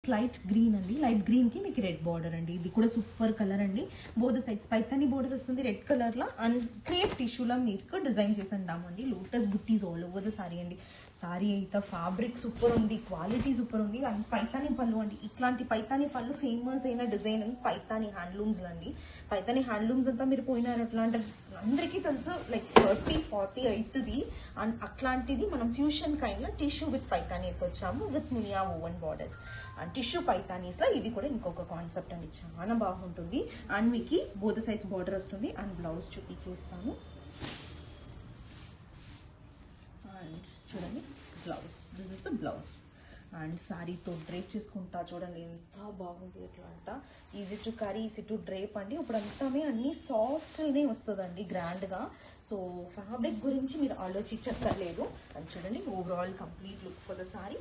Light green అండి, light green కి మీకు రెడ్ బార్డర్ అండి. ఇది కూడా సూపర్ కలర్ అండి. బోత్ సైడ్స్ పైతాని బార్డర్ వస్తుంది రెడ్ కలర్ లా అండ్ క్రేప్ టిష్యూలా మీకు డిజైన్ చేసి అంటామండి. Lotus buttis all over the sari అండి. సారీ అయితే ఫ్యాబ్రిక్ సూపర్ ఉంది, క్వాలిటీ సూపర్ ఉంది అండ్ పైతాని పళ్ళు అండి. ఇట్లాంటి పైతాని పళ్ళు ఫేమస్ అయిన డిజైన్ పైతాని హ్యాండ్లూమ్స్ అండి. పైతాని హ్యాండ్లూమ్స్ అంతా మీరు పోయినారు అట్లా అంటే అందరికీ తెలుసు, లైక్ 30-40 అవుతుంది. అండ్ అట్లాంటిది మనం ఫ్యూషన్ కైండ్ లో టిష్యూ విత్ పైతాని వచ్చాము విత్ మునియా woven borders and tissue Paithanis లా ఇది కూడా ఇంకొక కాన్సెప్ట్ అండి. చాలా బాగుంటుంది అండ్ మీకు బోత్ సైడ్స్ బార్డర్ వస్తుంది అండ్ బ్లౌజ్ చూపించేస్తాను. అండ్ చూడండి blouse, this is the blouse and సారీతో డ్రేప్ చేసుకుంటా చూడండి ఎంత బాగుంది. ఎట్లా అంట easy to carry, easy to drape అండి. ఇప్పుడు అంతానే అన్ని సాఫ్ట్నే వస్తుందండి గ్రాండ్గా. సో ఫ్యాబ్రిక్ గురించి మీరు ఆలోచించక్కర్లేదు. అండ్ చూడండి overall complete look for the sorry.